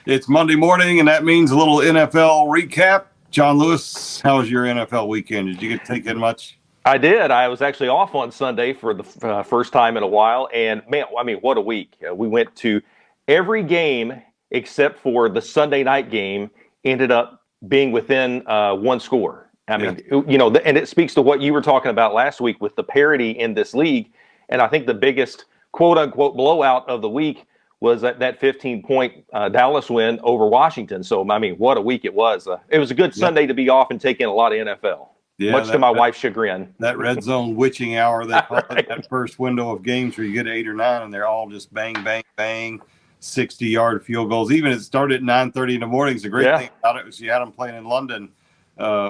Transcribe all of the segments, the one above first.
It's Monday morning, and that means a little NFL recap. John Lewis, how was your NFL weekend? Did you get to take in much? I did. I was actually off on Sunday for the first time in a while. And man, I mean, what a week. We went to every game except for the Sunday night game, ended up being within one score. I mean, and it speaks to what you were talking about last week with the parity in this league. And I think the biggest quote unquote blowout of the week was that 15-point Dallas win over Washington. So, I mean, what a week it was. It was a good Sunday to be off and take in a lot of NFL. Yeah, much to my wife's chagrin. That red zone witching hour, they call it, that first window of games where you get 8 or 9, and they're all just bang, bang, bang, 60-yard field goals. Even it started at 9:30 in the morning. The great thing about it was you had them playing in London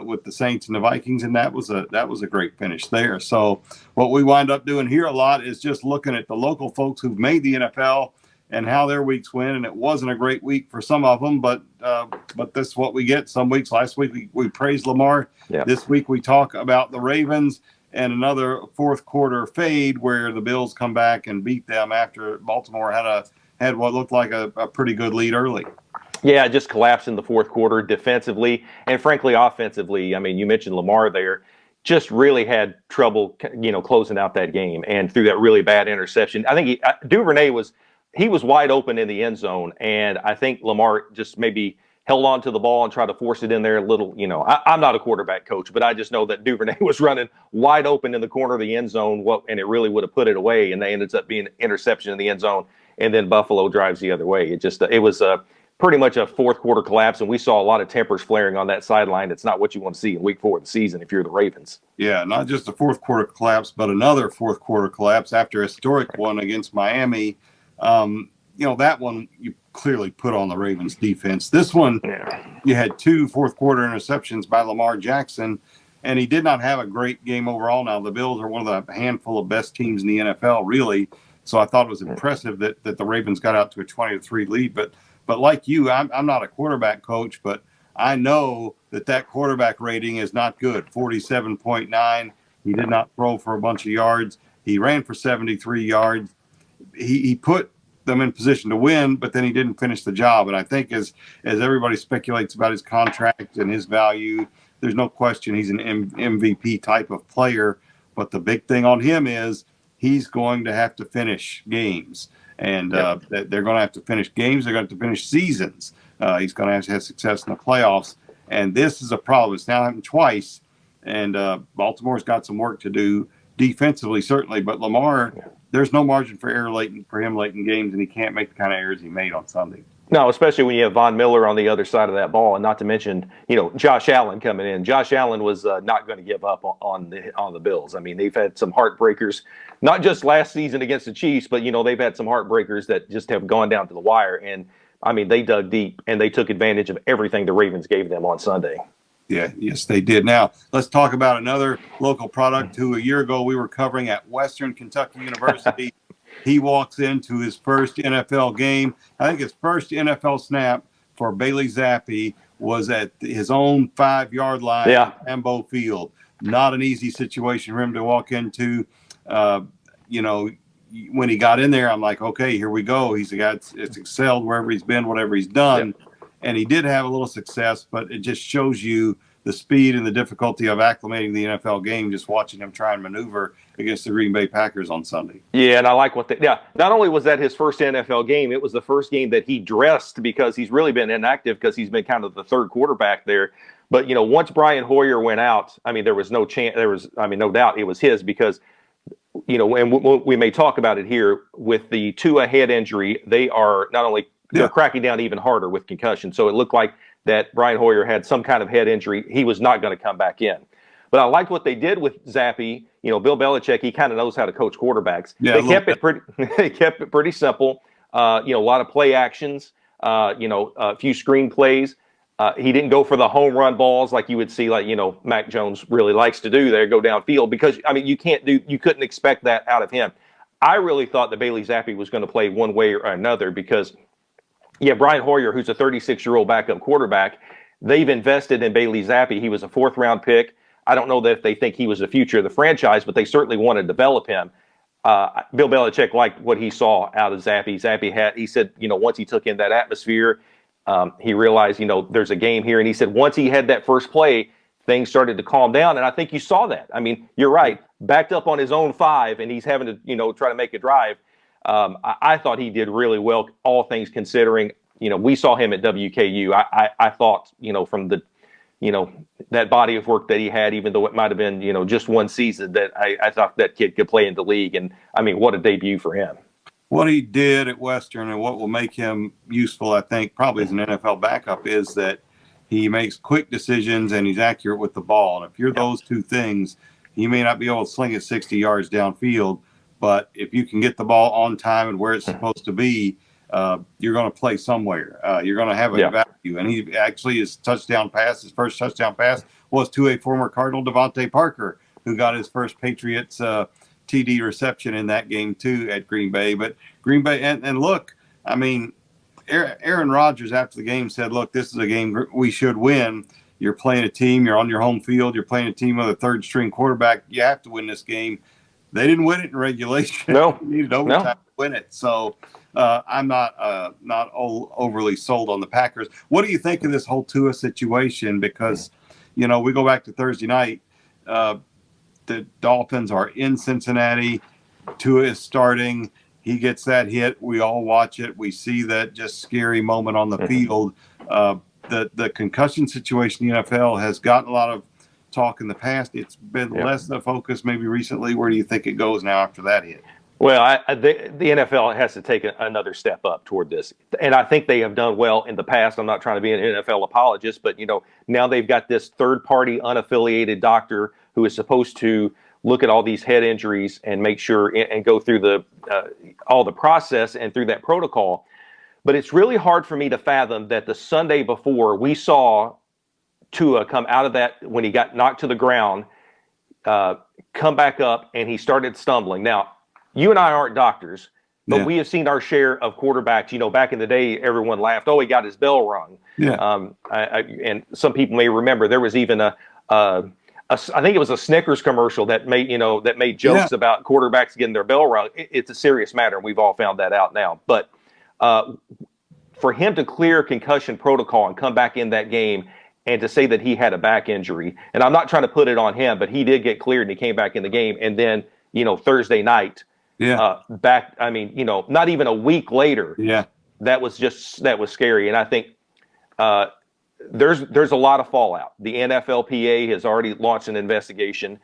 with the Saints and the Vikings, and that was a great finish there. So what we wind up doing here a lot is just looking at the local folks who've made the NFL and how their weeks went. And it wasn't a great week for some of them, but this is what we get. Some weeks, last week we praised Lamar. Yeah. This week we talk about the Ravens and another fourth quarter fade where the Bills come back and beat them after Baltimore had what looked like a pretty good lead early. Yeah, it just collapsed in the fourth quarter defensively and frankly offensively. I mean, you mentioned Lamar there. Just really had trouble, closing out that game and threw that really bad interception. I think Duvernay was wide open in the end zone, and I think Lamar just maybe held on to the ball and tried to force it in there a little. I'm not a quarterback coach, but I just know that Duvernay was running wide open in the corner of the end zone, and it really would have put it away, and they ended up being an interception in the end zone, and then Buffalo drives the other way. It was pretty much a fourth quarter collapse, and we saw a lot of tempers flaring on that sideline. It's not what you want to see in week 4 of the season if you're the Ravens. Yeah, not just a fourth quarter collapse, but another fourth quarter collapse after a historic one against Miami. That one you clearly put on the Ravens defense. This one, you had 2 fourth quarter interceptions by Lamar Jackson, and he did not have a great game overall. Now, the Bills are one of the handful of best teams in the NFL, really. So I thought it was impressive that the Ravens got out to a 20-3 lead. But like you, I'm not a quarterback coach, but I know that quarterback rating is not good. 47.9. He did not throw for a bunch of yards. He ran for 73 yards. He put them in position to win, but then he didn't finish the job. And I think as everybody speculates about his contract and his value, there's no question he's an MVP type of player. But the big thing on him is he's going to have to finish games. And they're going to have to finish games. They're going to have to finish seasons. He's going to have success in the playoffs. And this is a problem. It's now happened twice. And Baltimore's got some work to do defensively, certainly. But Lamar, there's no margin for error for him late in games, and he can't make the kind of errors he made on Sunday. No, especially when you have Von Miller on the other side of that ball, and not to mention, Josh Allen coming in. Josh Allen was not going to give up on the Bills. I mean, they've had some heartbreakers, not just last season against the Chiefs, but they've had some heartbreakers that just have gone down to the wire. And I mean, they dug deep and they took advantage of everything the Ravens gave them on Sunday. Yeah, yes, they did. Now, let's talk about another local product who a year ago we were covering at Western Kentucky University. He walks into his first NFL game. I think his first NFL snap for Bailey Zappi was at his own 5-yard line at Lambeau Field. Not an easy situation for him to walk into. When he got in there, I'm like, okay, here we go. He's a guy that's excelled wherever he's been, whatever he's done. Yep. And he did have a little success, but it just shows you the speed and the difficulty of acclimating the NFL game, just watching him try and maneuver against the Green Bay Packers on Sunday. Yeah, and I like not only was that his first NFL game, it was the first game that he dressed because he's really been inactive because he's been kind of the third quarterback there. But, once Brian Hoyer went out, I mean, there was no chance, no doubt it was his because, and we may talk about it here with the Tua head injury, they are not only they're cracking down even harder with concussion. So it looked like that Brian Hoyer had some kind of head injury. He was not going to come back in. But I liked what they did with Zappi. Bill Belichick, he kind of knows how to coach quarterbacks. Yeah, they kept it pretty simple. A lot of play actions, a few screen plays. He didn't go for the home run balls like you would see, Mac Jones really likes to do there, go downfield, because, you couldn't expect that out of him. I really thought that Bailey Zappi was going to play one way or another because Brian Hoyer, who's a 36-year-old backup quarterback, they've invested in Bailey Zappi. He was a 4th-round pick. I don't know that if they think he was the future of the franchise, but they certainly want to develop him. Bill Belichick liked what he saw out of Zappi. He said, once he took in that atmosphere, He realized, there's a game here. And he said once he had that first play, things started to calm down. And I think you saw that. I mean, you're right. Backed up on his own 5, and he's having to, try to make a drive. I thought he did really well, all things considering. We saw him at WKU. I thought, from the, that body of work that he had, even though it might have been, just one season, that I thought that kid could play in the league. And I mean, what a debut for him. What he did at Western and what will make him useful, I think, probably as an NFL backup, is that he makes quick decisions and he's accurate with the ball. And if you're those two things, he may not be able to sling it 60 yards downfield, but if you can get the ball on time and where it's supposed to be, you're going to play somewhere. You're going to have a value. And he actually, his first touchdown pass was to a former Cardinal, Devontae Parker, who got his first Patriots TD reception in that game too at Green Bay. But Green Bay, and look, I mean, Aaron Rodgers after the game said, look, this is a game we should win. You're playing a team, you're on your home field, you're playing a team with a third string quarterback. You have to win this game. They didn't win it in regulation. No. You needed overtime to win it. So I'm not overly sold on the Packers. What do you think of this whole Tua situation? Because, we go back to Thursday night. The Dolphins are in Cincinnati. Tua is starting. He gets that hit. We all watch it. We see that just scary moment on the field. The concussion situation in the NFL has gotten a lot of talk in the past. It's been less the focus maybe recently. Where do you think it goes now after that hit? Well, the NFL has to take another step up toward this. And I think they have done well in the past. I'm not trying to be an NFL apologist, but, now they've got this third-party unaffiliated doctor who is supposed to look at all these head injuries and make sure and go through all the process and through that protocol. But it's really hard for me to fathom that the Sunday before we saw Tua come out of that when he got knocked to the ground, come back up, and he started stumbling. Now, you and I aren't doctors, but we have seen our share of quarterbacks. Back in the day, everyone laughed, oh, he got his bell rung. Yeah. And some people may remember there was even I think it was a Snickers commercial that made jokes about quarterbacks getting their bell rung. It's a serious matter, and we've all found that out now. But for him to clear concussion protocol and come back in that game and to say that he had a back injury, and I'm not trying to put it on him, but he did get cleared and he came back in the game. And then, Thursday night, back, not even a week later, that was scary. And I think there's a lot of fallout. The NFLPA has already launched an investigation.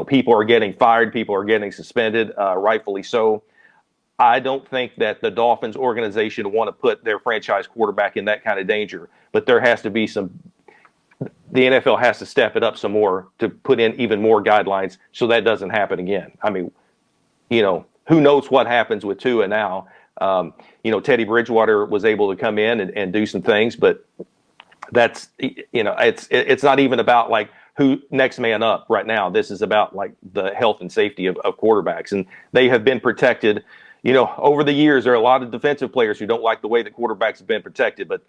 People are getting fired. People are getting suspended, rightfully so. I don't think that the Dolphins organization want to put their franchise quarterback in that kind of danger, but there has to be the NFL has to step it up some more to put in even more guidelines so that doesn't happen again. I mean, who knows what happens with Tua now? Teddy Bridgewater was able to come in and do some things, but that's, it's not even about like who next man up right now. This is about like the health and safety of quarterbacks, and they have been protected. Over the years, there are a lot of defensive players who don't like the way that quarterbacks have been protected, but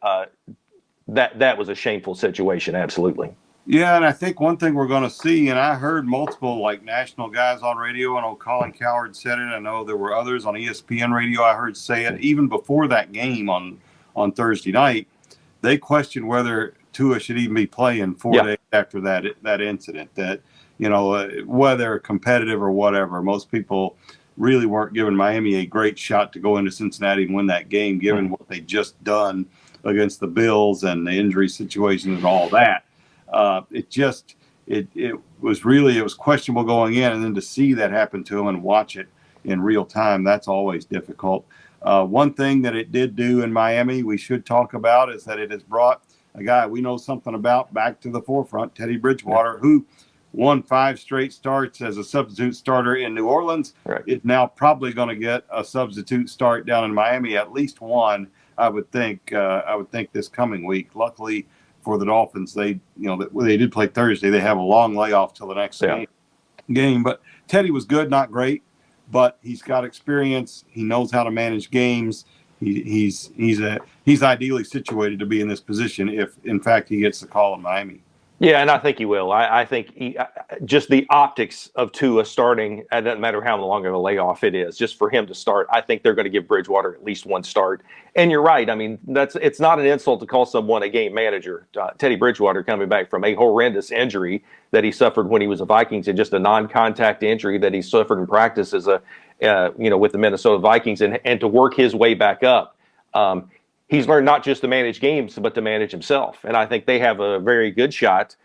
that was a shameful situation. Absolutely. Yeah, and I think one thing we're going to see, and I heard multiple like national guys on radio. I know Colin Cowherd said it. I know there were others on ESPN radio I heard say it. Even before that game on Thursday night, they questioned whether Tua should even be playing 4 days after that incident. That whether competitive or whatever, most people really weren't giving Miami a great shot to go into Cincinnati and win that game, given what they just done against the Bills and the injury situation and all that. It was questionable going in, and then to see that happen to him and watch it in real time, that's always difficult. One thing that it did do in Miami we should talk about is that it has brought a guy we know something about back to the forefront, Teddy Bridgewater, who won 5 straight starts as a substitute starter in New Orleans, is now probably going to get a substitute start down in Miami, at least one, I would think this coming week. Luckily for the Dolphins, they did play Thursday. They have a long layoff till the next game. But Teddy was good, not great, but he's got experience. He knows how to manage games. He's ideally situated to be in this position if, in fact, he gets the call in Miami. Yeah, and I think he will. I think just the optics of Tua starting, it doesn't matter how long of a layoff it is, just for him to start, I think they're going to give Bridgewater at least one start. And you're right. I mean, it's not an insult to call someone a game manager. Teddy Bridgewater coming back from a horrendous injury that he suffered when he was a Vikings, and just a non-contact injury that he suffered in practice as with the Minnesota Vikings, and to work his way back up. He's learned not just to manage games, but to manage himself. And I think they have a very good shot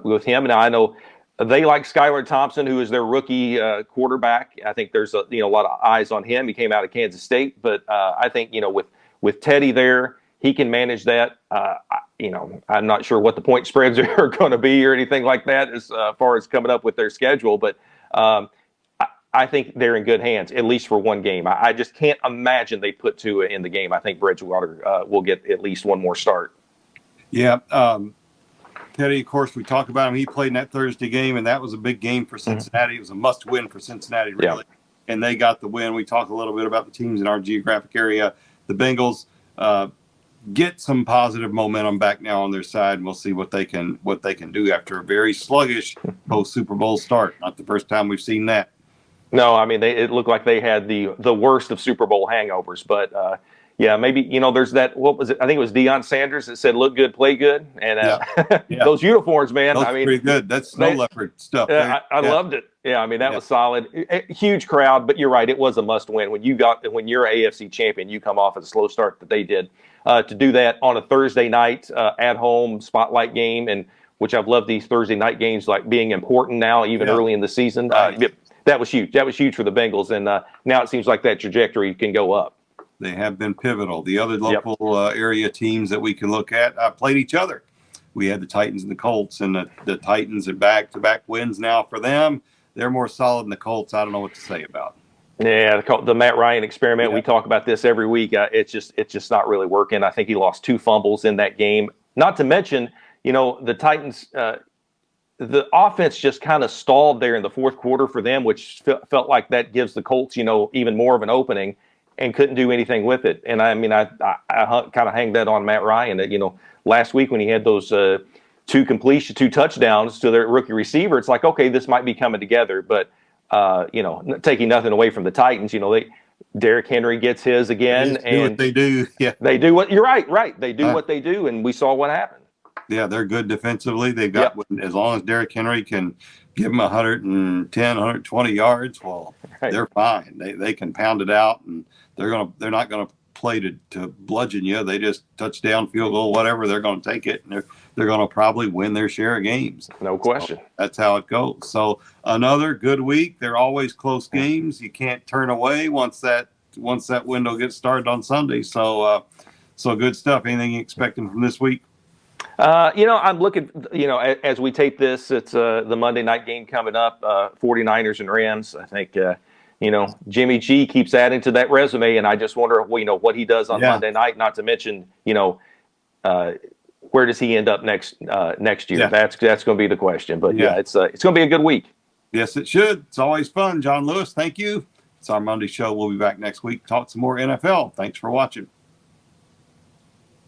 with him. Now, I know they like Skylar Thompson, who is their rookie quarterback. I think there's a lot of eyes on him. He came out of Kansas State, but I think with Teddy there, he can manage that. I'm not sure what the point spreads are going to be or anything like that as far as coming up with their schedule, but I think they're in good hands, at least for one game. I just can't imagine they put Tua in the game. I think Bridgewater will get at least one more start. Yeah. Teddy, of course, we talk about him. He played in that Thursday game, and that was a big game for Cincinnati. Mm-hmm. It was a must-win for Cincinnati, really. Yeah. And they got the win. We talk a little bit about the teams in our geographic area. The Bengals get some positive momentum back now on their side, and we'll see what they can do after a very sluggish post-Super Bowl start. Not the first time we've seen that. No, I mean, it looked like they had the worst of Super Bowl hangovers. But, maybe, there's that, what was it? I think it was Deion Sanders that said, look good, play good. And those uniforms, man. Those pretty good. That's snow leopard stuff. I loved it. Yeah, I mean, that was solid. Huge crowd, but you're right. It was a must win. When you're AFC champion, you come off at a slow start that they did. To do that on a Thursday night at home spotlight game, and which I've loved these Thursday night games, like being important now, even early in the season. Right. That was huge. That was huge for the Bengals, and now it seems like that trajectory can go up. They have been pivotal. The other local area teams that we can look at played each other. We had the Titans and the Colts, and the Titans are back-to-back wins now for them. They're more solid than the Colts. I don't know what to say about it. Yeah, the Matt Ryan experiment. We talk about this every week. It's just not really working. I think he lost 2 fumbles in that game. Not to mention, the Titans. The offense just kind of stalled there in the fourth quarter for them, which felt like that gives the Colts, even more of an opening, and couldn't do anything with it. And I mean, I kind of hang that on Matt Ryan. That last week when he had those 2 touchdowns to their rookie receiver, it's like, okay, this might be coming together. But taking nothing away from the Titans, Derrick Henry gets his again, and what they do. Yeah, they do what you're right. They do what they do, and we saw what happened. Yeah, they're good defensively. They've got, as long as Derrick Henry can give them 110, 120 yards, well, they're fine. They can pound it out, and they're not gonna play to bludgeon you. They just touchdown, field goal, whatever. They're gonna take it, and they're gonna probably win their share of games. No question. So that's how it goes. So another good week. They're always close games. You can't turn away once that window gets started on Sunday. So good stuff. Anything you expecting from this week? I'm looking, as we tape this, it's the Monday night game coming up, 49ers and Rams. I think, Jimmy G keeps adding to that resume, and I just wonder, what he does on Monday night, not to mention, where does he end up next year? Yeah. That's going to be the question. But, it's going to be a good week. Yes, it should. It's always fun. John Lewis, thank you. It's our Monday show. We'll be back next week. Talk some more NFL. Thanks for watching.